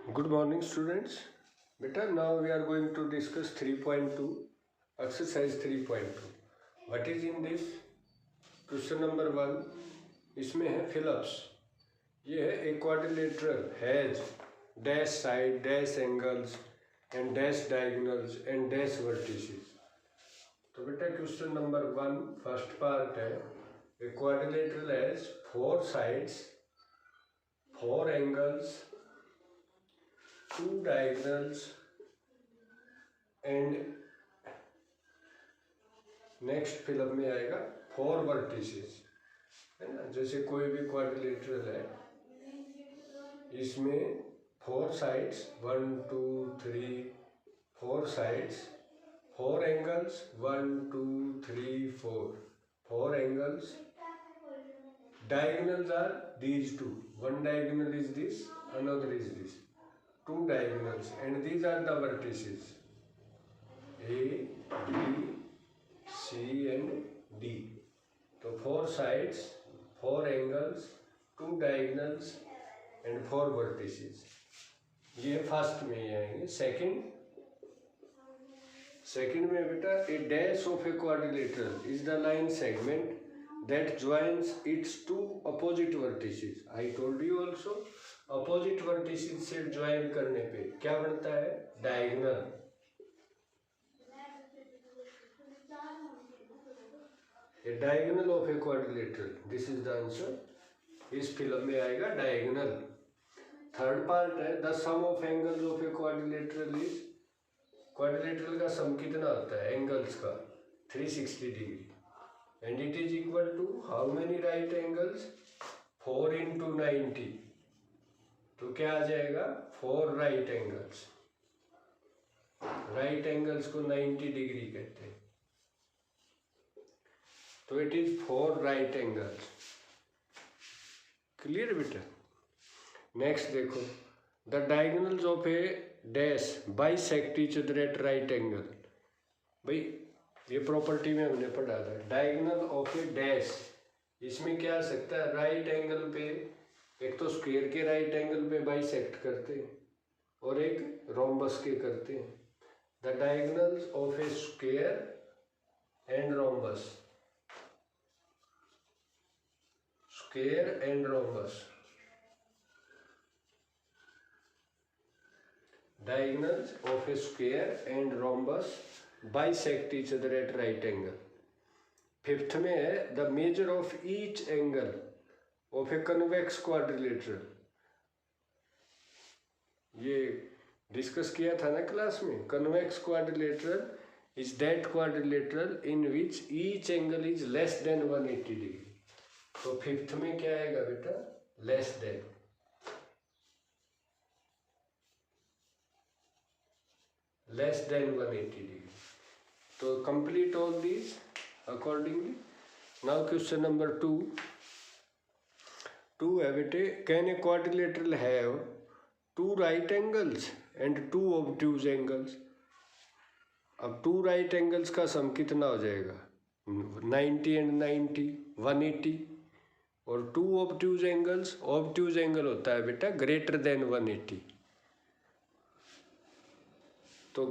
Good morning, students. Beta, now we are going to discuss 3.2, exercise 3.2. What is in this? Question number 1. इसमें है fill-ups. ये है a quadrilateral has dash side, dash angles and dash diagonals and dash vertices. तो बेटा question number 1 first part है a quadrilateral has 4 sides, 4 angles, 2 diagonals and next fill up में आएगा 4 vertices, है ना. जैसे कोई भी क्वाड्रिलेटरल है, इसमें 4 sides 1 2 3 4 sides, 4 angles 1 2 3 4 angles. Diagonals are these two. One diagonal is this, another is this. 2 diagonals and these are the vertices A, B, C and D. तो 4 sides, 4 angles, 2 diagonals and 4 vertices. ये first में ही आएंगे. Second में बेटा a dash of a quadrilateral is the line segment that joins its 2 opposite vertices. I told you also opposite vertices से join करने पे क्या बनता है? Diagonal. A diagonal of a quadrilateral, this is the answer. इस fill up में आएगा diagonal. Third part है the sum of angles of a quadrilateral is. Quadrilateral का सम कितना होता है एंगल्स का? 360 degree. And it is equal to how many right angles? 4 into 90. तो क्या आ जाएगा? 4 राइट एंगल्स. राइट एंगल्स को 90 डिग्री कहते हैं, तो it is 4 right angles. Clear बेटा? नेक्स्ट देखो, the diagonals of A dash bisect each other at right angle. भाई ये प्रॉपर्टी में हमने पढ़ा था. डायगोनल ऑफ ए डैश, इसमें क्या आ सकता है? राइट एंगल पे, एक तो स्क्वायर के राइट एंगल पे बाइसेक्ट करते हैं और एक रोम्बस के करते हैं. The diagonals of A square and rhombus, square and rhombus, diagonals of A square and rhombus bisect each other at right angle. Fifth में है the measure of each angle of a convex quadrilateral. ये discuss किया था ना class में. Convex quadrilateral is that quadrilateral in which each angle is less than 180 degree. तो fifth में क्या आएगा बेटा? Less than. Less than 180 degree. तो complete all these accordingly. Now question number 2 है बेटे, can a quadrilateral have 2 right angles and 2 obtuse angles. अब 2 right angles का सम कितना हो जाएगा? 90 एंड 90 180. और 2 ऑब्ट्यूज एंगल्स, ऑब्ट्यूज एंगल होता है बेटा ग्रेटर देन 180. तो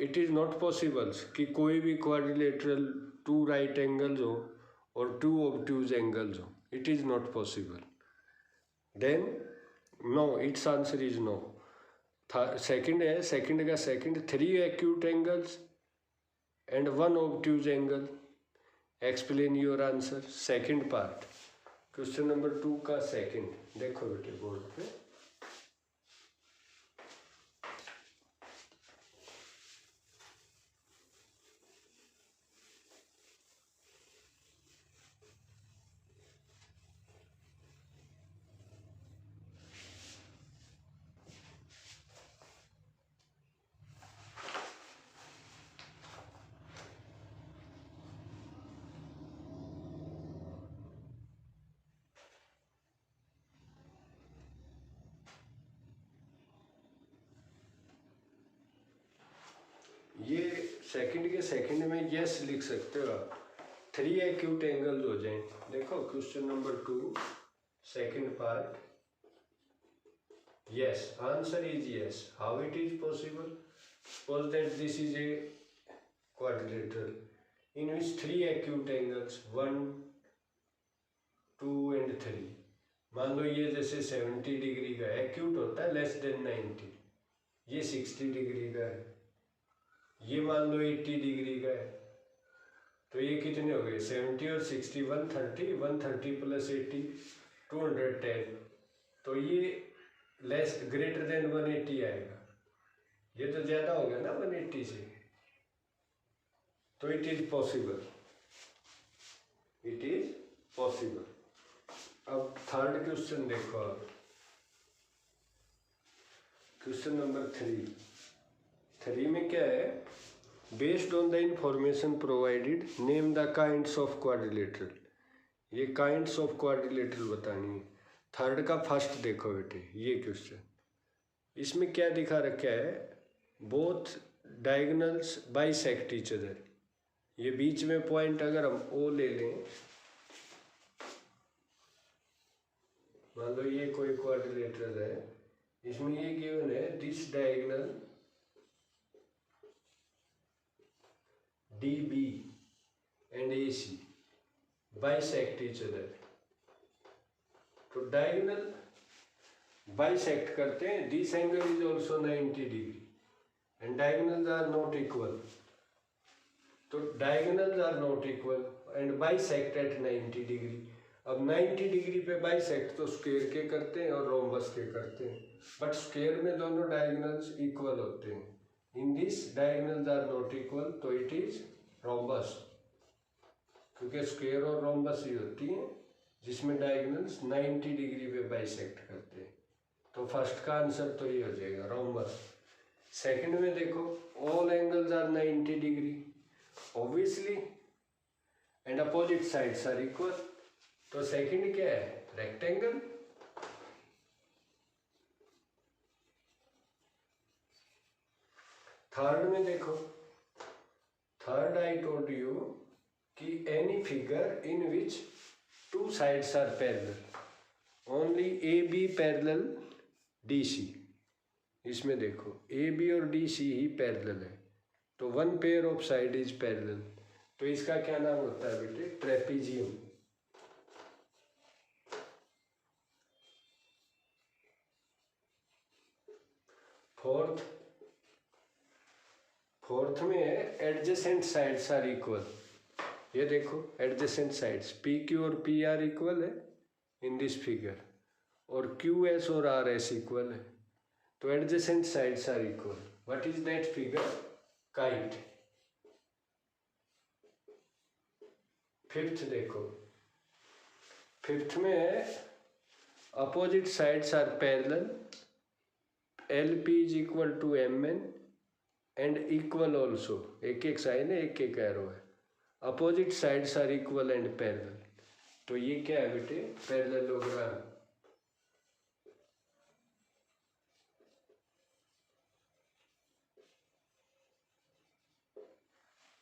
इट इज़ नॉट पॉसिबल कि कोई भी क्वाड्रिलेटरल 2 राइट एंगल्स हो और 2 ऑब्ट्यूज एंगल्स हो. It is not possible. Then no, it's answer is no. Second है, सेकंड का second 3 acute angles and 1 obtuse angle. Explain your answer. Second part question number 2 का second देखो बेटे board पे. ये सेकंड के सेकंड में यस लिख सकते हो आप. 3 एक्यूट एंगल्स हो जाएं. देखो question number 2 second part. Yes, answer is yes. How it is possible? Suppose that this is a quadrilateral in which three acute angles 1, 2 and 3. मान लो ये जैसे 70 डिग्री का एक्यूट होता है लेस देन 90, ये 60 डिग्री का है, ये मान लो 80 डिग्री का है, तो ये कितने हो गए 70 और 60 130, 130 प्लस 80 210, तो ये लेस ग्रेटर देन 180 आएगा, ये तो ज़्यादा हो गया ना 180 से, तो it is possible, it is possible. अब थर्ड क्वेश्चन देखो आप, क्वेश्चन नंबर 3 में क्या है, based on the information provided name the kinds of quadrilateral, ये काइंड्स ऑफ क्वाड्रिलेटरल बतानी है। थर्ड का फर्स्ट देखो बेटे, ये क्वेश्चन, इसमें क्या दिखा रखा है, both diagonals bisect each other, ये बीच में पॉइंट अगर हम ओ ले लें, मान लो ये कोई क्वाड्रिलेटरल है, इसमें ये गिवन है this diagonal DB and AC bisect each other, तो डायगोनल बाइसेक्ट करते हैं, this angle is also 90 degree and diagonals are not equal, तो diagonals are not equal and bisect at 90 degree. अब 90 डिग्री पे बाइसेक्ट तो square के करते हैं और रोम्बस के करते हैं, बट स्क्वायर में दोनों डायगोनल्स इक्वल होते हैं, in this diagonals are not equal, तो इट इज रोम्बस, क्योंकि स्क्वायर और रोम्बस ही होती हैं जिसमें डायगोनल्स 90 डिग्री पे बाइसेक्ट करते हैं, तो फर्स्ट का आंसर तो ये हो जाएगा रोम्बस। सेकंड में देखो, all angles are 90 degree obviously and opposite sides are equal, तो सेकंड क्या है, रेक्टेंगल। थर्ड में देखो, थर्ड आई टोल्ड यू कि any figure in which two sides are parallel, only AB parallel DC, इसमें देखो AB और DC ही parallel है, तो one pair of side is parallel, तो इसका क्या नाम होता है बेटे, ट्रेपीजियम। फोर्थ में है एडजेसेंट साइड्स आर इक्वल, ये देखो एडजेसेंट साइड्स PQ और PR इक्वल है इन दिस फिगर, और QS और RS इक्वल है, तो adjacent sides are equal. What is that figure, kite. Fifth देखो, फिफ्थ में है opposite sides are parallel, LP is equal to MN and equal also, एक एक साइन है एक एक एरो है, opposite sides are equal and parallel, तो ये क्या है बेटे, पैरेललोग्राम।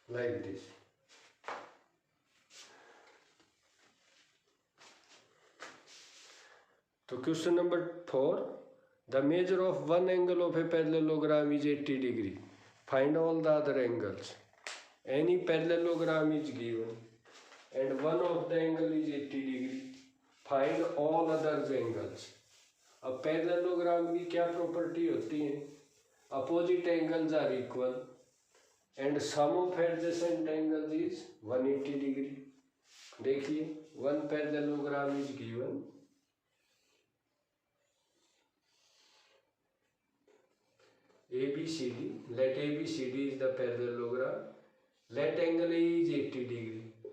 Like this. तो question number 4, the measure of one angle of a parallelogram is 80 degree, find all the other angles. Any parallelogram is given and one of the angle is 80 degree, find all others angles। अब parallelogram की क्या property होती है, opposite angles are equal and sum of adjacent angles is 180 degree. देखिए one parallelogram is given, ABCD, let ABCD is the parallelogram, let angle A is 80 degree,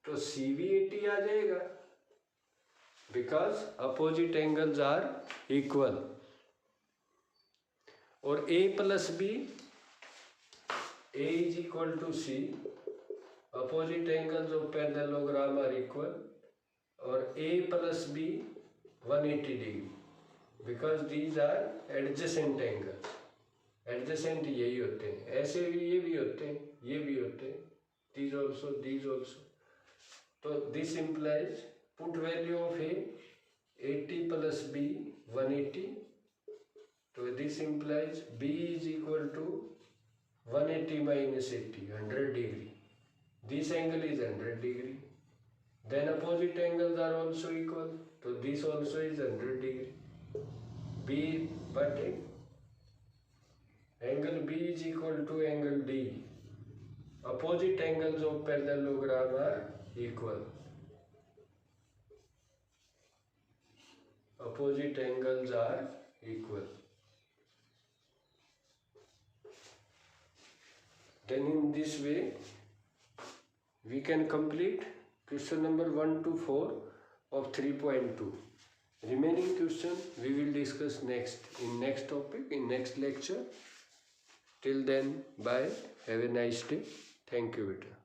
तो C भी 80 आ जाएगा, because opposite angles are equal, और A plus B, A is equal to C, opposite angles of parallelogram are equal, और A plus B 180 degree, because these are adjacent angles. Adjacent यही होते हैं, ऐसे भी ये भी होते हैं, ये भी होते हैं, दीज ऑल्सो। तो this implies put value of A 80 plus B 180 this implies B is equal to 180 minus 80, 100 degree. This angle is 100 degree. Then opposite angles are also equal. So this also is 100 degree. B, but angle B is equal to angle D. Opposite angles of parallelogram are equal. Opposite angles are equal. Then in this way, we can complete question number 1 to 4 of 3.2. Remaining question we will discuss in next topic, in next lecture. Till then, bye. Have a nice day. Thank you, beta.